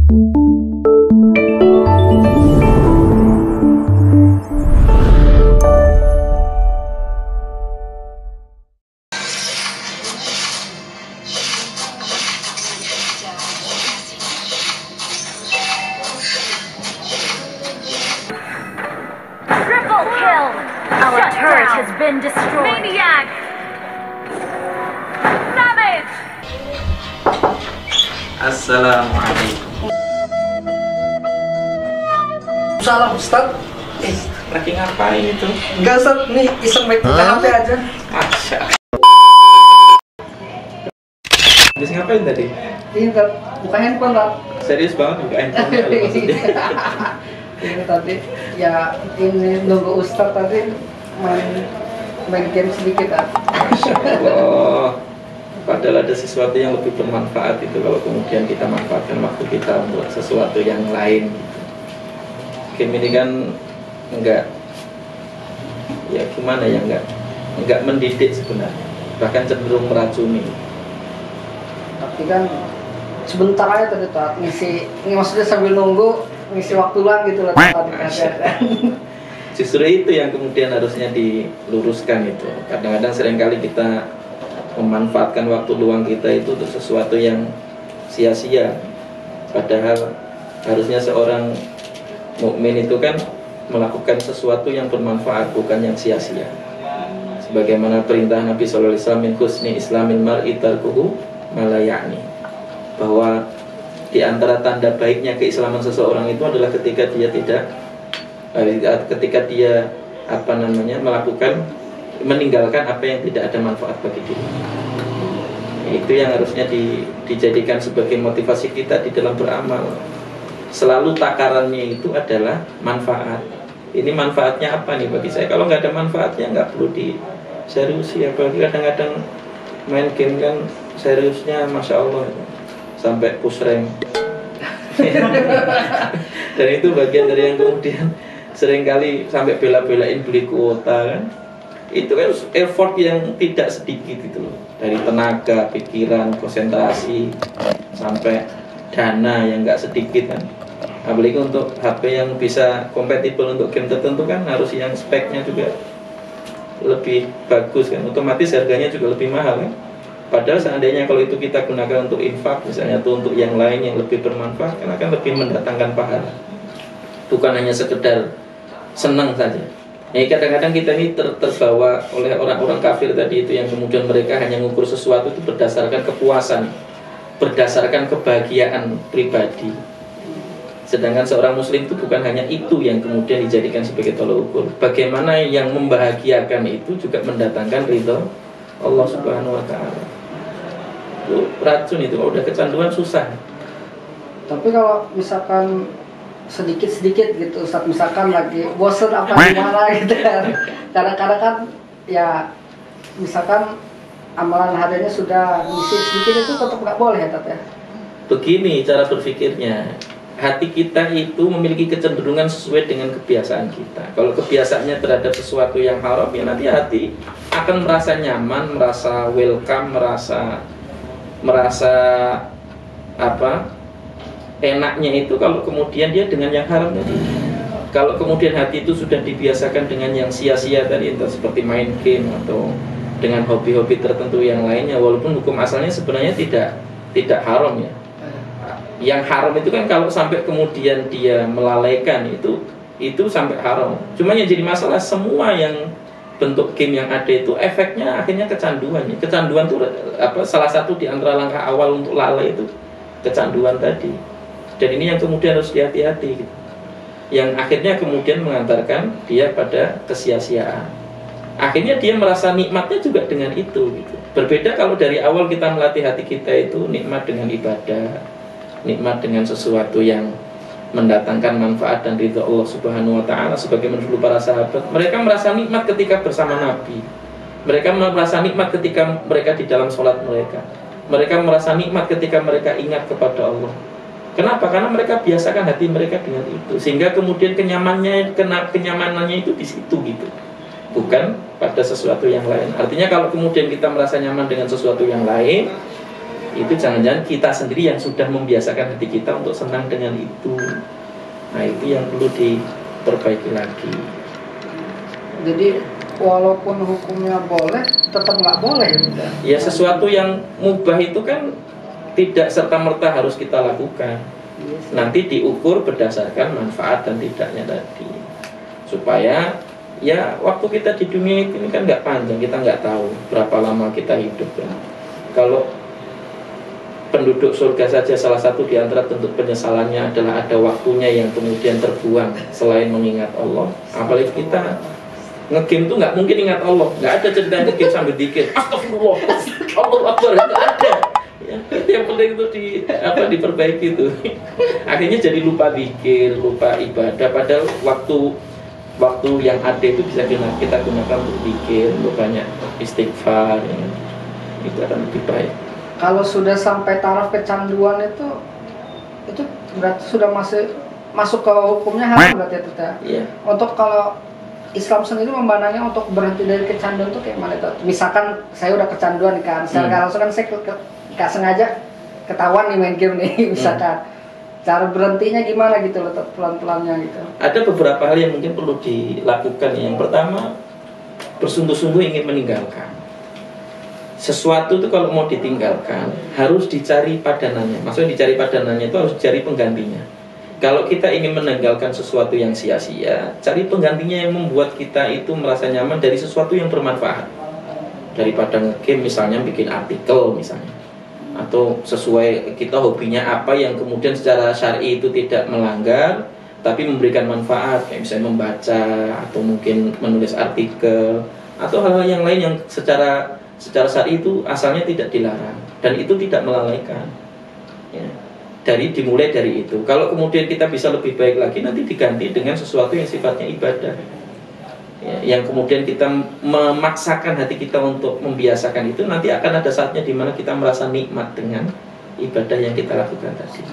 Our turret has been destroyed. Maniac! Savage! Assalamualaikum. Salam Ustaz. Lagi ngapain itu? Enggak Ustaz, nih iseng main HP aja. Masya. Habis ngapain tadi? Ini Ustaz, buka handphone Pak. Serius banget buka handphone maksudnya? Ini tadi ya ini nunggu Ustaz tadi main game sedikit ah. Masya Allah. Padahal ada sesuatu yang lebih bermanfaat itu kalau kemudian kita manfaatkan waktu kita untuk sesuatu yang lain. Game ini kan enggak, ya gimana ya, enggak mendidik sebenarnya, bahkan cenderung meracuni. Tapi kan sebentar aja tadi tuh ngisi, ini maksudnya sambil nunggu ngisi waktu luang gitu loh tadi. Justru itu yang kemudian harusnya diluruskan itu. Kadang-kadang seringkali kita memanfaatkan waktu luang kita itu untuk sesuatu yang sia-sia. Padahal harusnya seorang mukmin itu kan melakukan sesuatu yang bermanfaat, bukan yang sia-sia. Sebagaimana perintah Nabi sallallahu alaihi wasallam, min husni islamil mar'i tarkuhu ma la ya'ni, bahwa di antara tanda baiknya keislaman seseorang itu adalah ketika dia meninggalkan apa yang tidak ada manfaat bagi diri. Itu yang harusnya dijadikan sebagai motivasi kita di dalam beramal. Selalu takarannya itu adalah manfaat. Ini manfaatnya apa nih bagi saya? Kalau nggak ada manfaatnya nggak perlu diseriusi. Apalagi kadang-kadang main game kan seriusnya Masya Allah sampai push rank. Dan itu bagian dari yang kemudian seringkali sampai bela-belain beli kuota kan. Itu kan effort yang tidak sedikit itu loh, dari tenaga, pikiran, konsentrasi, sampai dana yang nggak sedikit kan. Apalagi untuk HP yang bisa kompatibel untuk game tertentu kan harus yang speknya juga lebih bagus kan, otomatis harganya juga lebih mahal kan. Padahal seandainya kalau itu kita gunakan untuk infak misalnya, atau untuk yang lain yang lebih bermanfaat, kan akan lebih mendatangkan pahala, bukan hanya sekedar senang saja. Kadang-kadang kita ini terbawa oleh orang-orang kafir tadi itu, yang kemudian mereka hanya mengukur sesuatu itu berdasarkan kepuasan, berdasarkan kebahagiaan pribadi. Sedangkan seorang muslim itu bukan hanya itu yang kemudian dijadikan sebagai tolak ukur. Bagaimana yang membahagiakan itu juga mendatangkan ridho Allah Subhanahu wa ta'ala. Itu racun itu, kalau udah kecanduan susah. Tapi kalau misalkan sedikit-sedikit gitu Ustaz, misalkan lagi bosen apa gimana gitu kan, kadang-kadang kan ya misalkan amalan hariannya sudah ngisi sedikit, itu tetap nggak boleh ya Tat ya? Begini cara berpikirnya, hati kita itu memiliki kecenderungan sesuai dengan kebiasaan kita. Kalau kebiasaannya terhadap sesuatu yang haram, ya nanti hati akan merasa nyaman, merasa welcome, merasa apa, enaknya itu kalau kemudian dia dengan yang haram tadi. Kalau kemudian hati itu sudah dibiasakan dengan yang sia-sia tadi, entah seperti main game atau dengan hobi-hobi tertentu yang lainnya, walaupun hukum asalnya sebenarnya tidak haram ya. Yang haram itu kan kalau sampai kemudian dia melalaikan itu sampai haram. Cuma yang jadi masalah, semua yang bentuk game yang ada itu efeknya akhirnya kecanduan. Kecanduan itu salah satu di antara langkah awal untuk lalai itu kecanduan tadi. Dan ini yang kemudian harus dihati-hati gitu. Yang akhirnya kemudian mengantarkan dia pada kesia-siaan. Akhirnya dia merasa nikmatnya juga dengan itu gitu. Berbeda kalau dari awal kita melatih hati kita itu nikmat dengan ibadah, nikmat dengan sesuatu yang mendatangkan manfaat dan ridha Allah Subhanahu wa ta'ala. Sebagaimana dulu para sahabat, mereka merasa nikmat ketika bersama Nabi. Mereka merasa nikmat ketika mereka di dalam sholat mereka. Mereka merasa nikmat ketika mereka ingat kepada Allah. Kenapa? Karena mereka biasakan hati mereka dengan itu, sehingga kemudian kenyamanannya itu di situ gitu, bukan pada sesuatu yang lain. Artinya kalau kemudian kita merasa nyaman dengan sesuatu yang lain, itu jangan-jangan kita sendiri yang sudah membiasakan hati kita untuk senang dengan itu. Nah itu yang perlu diperbaiki lagi. Jadi walaupun hukumnya boleh, tetap nggak boleh gitu. Ya sesuatu yang mubah itu kan tidak serta-merta harus kita lakukan. Nanti diukur berdasarkan manfaat dan tidaknya tadi. Supaya ya waktu kita di dunia ini kan nggak panjang, kita nggak tahu berapa lama kita hidup kan. Kalau penduduk surga saja salah satu di antara bentuk penyesalannya adalah ada waktunya yang kemudian terbuang selain mengingat Allah. Apalagi kita nge-game tuh nggak mungkin ingat Allah, nggak ada cerita nge-game sambil dikir astagfirullah, Allah Akbar, nggak ada. Ya, yang penting itu diperbaiki itu. Akhirnya jadi lupa zikir, lupa ibadah. Padahal waktu yang ada itu bisa kita gunakan untuk zikir, untuk banyak istighfar. Ya. Itu akan lebih baik. Kalau sudah sampai taraf kecanduan itu berarti sudah masuk ke hukumnya haram berarti itu ya. Iya. Untuk kalau Islam sendiri memandangnya untuk berhenti dari kecanduan itu kayak mana itu? Misalkan saya udah kecanduan kan, secara langsung kan saya nggak sengaja ketahuan nih main game nih, misalkan cara berhentinya gimana gitu loh, pelan-pelannya gitu. Ada beberapa hal yang mungkin perlu dilakukan. Yang pertama, bersungguh-sungguh ingin meninggalkan sesuatu itu. Kalau mau ditinggalkan harus dicari padanannya. Maksudnya dicari padanannya itu harus dicari penggantinya. Kalau kita ingin meninggalkan sesuatu yang sia-sia, cari penggantinya yang membuat kita itu merasa nyaman dari sesuatu yang bermanfaat. Daripada nge-game misalnya bikin artikel misalnya, atau sesuai kita hobinya apa yang kemudian secara syar'i itu tidak melanggar tapi memberikan manfaat, kayak misalnya membaca atau mungkin menulis artikel atau hal-hal yang lain yang secara syar'i itu asalnya tidak dilarang dan itu tidak melalaikan. Ya. Dimulai dari itu. Kalau kemudian kita bisa lebih baik lagi, nanti diganti dengan sesuatu yang sifatnya ibadah. Ya, yang kemudian kita memaksakan hati kita untuk membiasakan itu, nanti akan ada saatnya di mana kita merasa nikmat dengan ibadah yang kita lakukan tadi.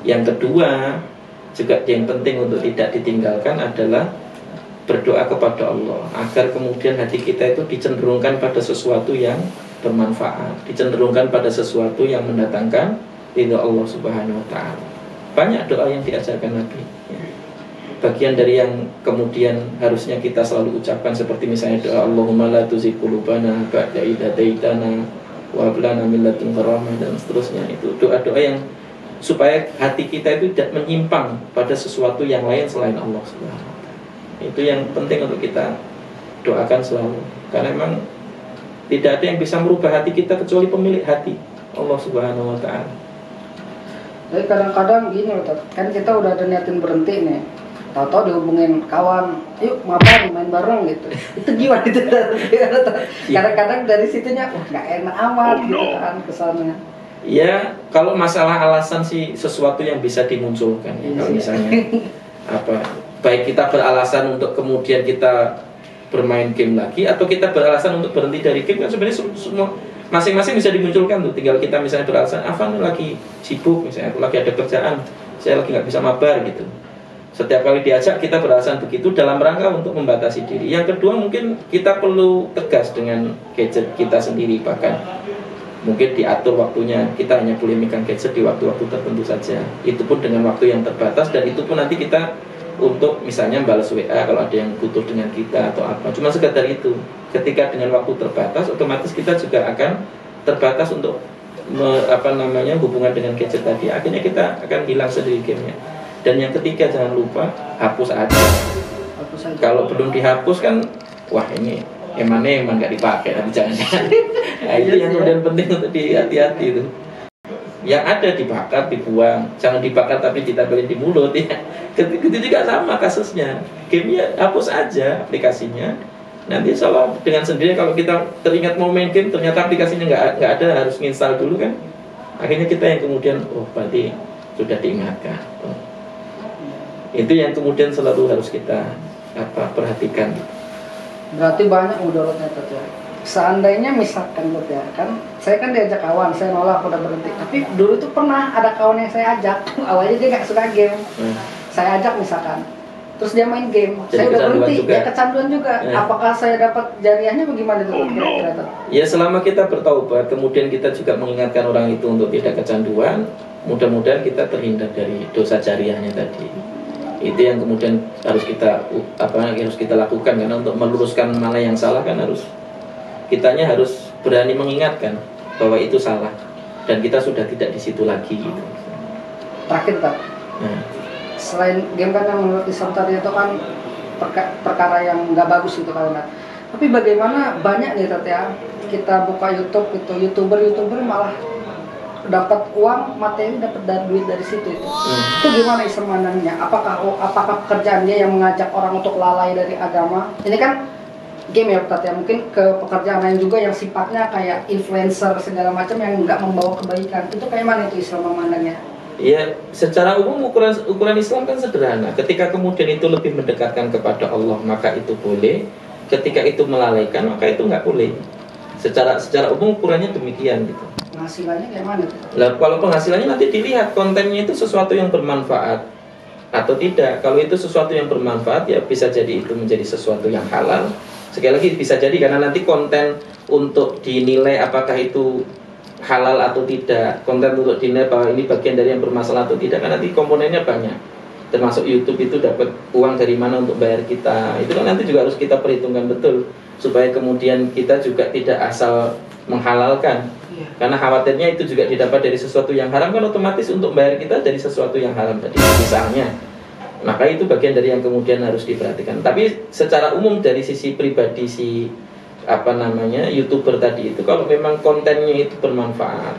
Yang kedua, juga yang penting untuk tidak ditinggalkan adalah berdoa kepada Allah agar kemudian hati kita itu dicenderungkan pada sesuatu yang bermanfaat, dicenderungkan pada sesuatu yang mendatangkan ridha Allah Subhanahu wa ta'ala. Banyak doa yang diajarkan Nabi ya. Bagian dari yang kemudian harusnya kita selalu ucapkan seperti misalnya doa Allahumma la tuzigh qulubana ba'da idh hadaitana wa hab lana min ladunka rahmah dan seterusnya. Itu doa-doa yang supaya hati kita itu tidak menyimpang pada sesuatu yang lain selain Allah Subhanahu wa ta'ala. Itu yang penting untuk kita doakan selalu. Karena memang tidak ada yang bisa merubah hati kita kecuali pemilik hati, Allah Subhanahu wa ta'ala. Jadi kadang-kadang gini loh, kan kita udah ada niatin berhenti nih, tahu-tahu dihubungin kawan, yuk mabar main bareng gitu. Itu gimana itu? Kadang-kadang dari situnya, wah nggak enak amat gitu kan kesannya. Ya kalau masalah alasan sih sesuatu yang bisa dimunculkan. Ya. Kalau misalnya baik kita beralasan untuk kemudian kita bermain game lagi atau kita beralasan untuk berhenti dari game, kan sebenarnya semua masing-masing bisa dimunculkan tuh. Tinggal kita misalnya beralasan Afan lagi sibuk, misalnya aku lagi ada kerjaan, saya lagi nggak bisa mabar gitu. Setiap kali diajak kita beralasan begitu dalam rangka untuk membatasi diri. Yang kedua mungkin kita perlu tegas dengan gadget kita sendiri, bahkan mungkin diatur waktunya. Kita hanya boleh megang gadget di waktu-waktu tertentu saja. Itu pun dengan waktu yang terbatas dan itu pun nanti kita untuk misalnya balas WA kalau ada yang butuh dengan kita atau apa. Cuma sekedar itu. Ketika dengan waktu terbatas, otomatis kita juga akan terbatas untuk hubungan dengan gadget tadi. Akhirnya kita akan hilang sendiri gamenya. Dan yang ketiga jangan lupa hapus aja. Kalau belum dihapus kan, wah ini emang nggak dipakai, tapi jangan-jangan. Nah, itu yang kemudian penting untuk hati-hati itu. Yang ada dibakar, dibuang. Jangan dibakar tapi ditempelin di mulut ya. Itu juga sama kasusnya. Gamenya hapus aja aplikasinya. Nanti soal dengan sendiri kalau kita teringat mau main game ternyata aplikasinya nggak ada, harus nginstal dulu kan. Akhirnya kita yang kemudian berarti sudah diingatkan. Itu yang kemudian selalu harus kita perhatikan. Berarti banyak mudaratnya tuh. Seandainya misalkan ya kan, saya kan diajak kawan, saya nolak udah berhenti. Tapi dulu tuh pernah ada kawan yang saya ajak, awalnya dia nggak suka game. Saya ajak misalkan, terus dia main game, Jadi saya udah kecanduan berhenti, juga. dia kecanduan juga. Apakah saya dapat jariahnya bagaimana itu? Kira-kira tuh? Ya selama kita bertaubat, kemudian kita juga mengingatkan orang itu untuk tidak kecanduan, mudah-mudahan kita terhindar dari dosa jariahnya tadi. Itu yang kemudian harus kita lakukan, karena untuk meluruskan mana yang salah kan kitanya harus berani mengingatkan bahwa itu salah dan kita sudah tidak di situ lagi gitu. Terakhir Pak, selain game kan yang menurut Islam tadi itu kan perkara yang nggak bagus gitu kan. Tapi bagaimana banyak nih Tat ya, kita buka YouTube itu youtuber malah dapat uang, materi, dapat duit dari situ itu. Itu gimana Islam mandangnya? Apakah pekerjaan dia yang mengajak orang untuk lalai dari agama? Ini kan game ya Tat ya, mungkin ke pekerjaan lain juga yang sifatnya kayak influencer segala macam yang nggak membawa kebaikan. Itu kayak mana itu Islam memandangnya? Ya, secara umum ukuran Islam kan sederhana. Ketika kemudian itu lebih mendekatkan kepada Allah, maka itu boleh. Ketika itu melalaikan, maka itu nggak boleh. Secara umum ukurannya demikian gitu. Penghasilannya kayak mana? Lah, kalau penghasilannya nanti dilihat kontennya itu sesuatu yang bermanfaat atau tidak. Kalau itu sesuatu yang bermanfaat, ya bisa jadi itu menjadi sesuatu yang halal. Sekali lagi bisa jadi karena nanti konten untuk dinilai apakah itu halal atau tidak, konten untuk dinilai bahwa ini bagian dari yang bermasalah atau tidak, kan nanti komponennya banyak. Termasuk YouTube itu dapat uang dari mana untuk bayar kita, itu kan nanti juga harus kita perhitungkan betul supaya kemudian kita juga tidak asal menghalalkan. Karena khawatirnya itu juga didapat dari sesuatu yang haram, kan otomatis untuk bayar kita dari sesuatu yang haram tadi misalnya. Maka itu bagian dari yang kemudian harus diperhatikan. Tapi secara umum dari sisi pribadi YouTuber tadi itu, kalau memang kontennya itu bermanfaat,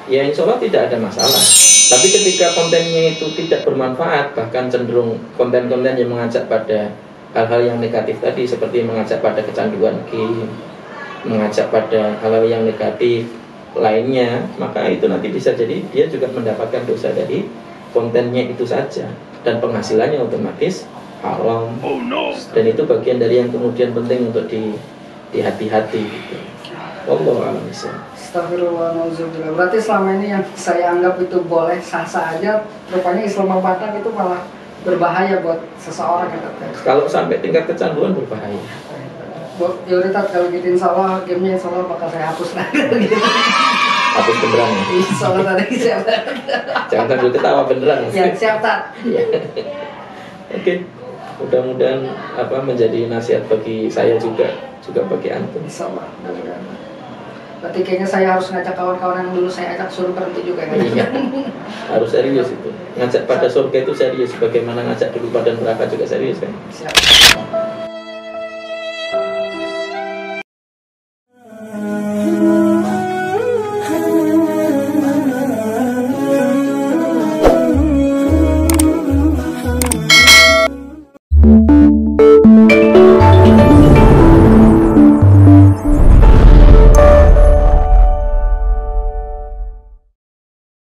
ya insya Allah tidak ada masalah. Tapi ketika kontennya itu tidak bermanfaat, bahkan cenderung konten-konten yang mengajak pada hal-hal yang negatif tadi, seperti mengajak pada kecanduan game, mengajak pada hal-hal yang negatif lainnya, maka itu nanti bisa jadi dia juga mendapatkan dosa dari kontennya itu saja, dan penghasilannya otomatis haram. Dan itu bagian dari yang kemudian penting untuk hati-hati gitu. Wallahualam bishawab. Astagfirullahaladzim. Berarti selama ini yang saya anggap itu boleh sah-sah aja, rupanya Islam memandang itu malah berbahaya buat seseorang gitu. Kalau sampai tingkat kecanduan berbahaya. Ya udah Tat, kalau gitu insya Allah gamenya insya Allah bakal saya hapus lagi gitu. Hapus beneran ya? Insya Allah tadi siap. Jangan sambil ketawa beneran. Ya siap Tat. Ya. Oke. Mudah-mudahan menjadi nasihat bagi saya juga bagi antum. Insya Allah. Berarti kayaknya saya harus ngajak kawan-kawan yang dulu saya ajak suruh berhenti juga kan? Iya. Harus serius itu. Ngajak pada surga itu serius. Bagaimana ngajak dulu pada neraka juga serius kan? Siap.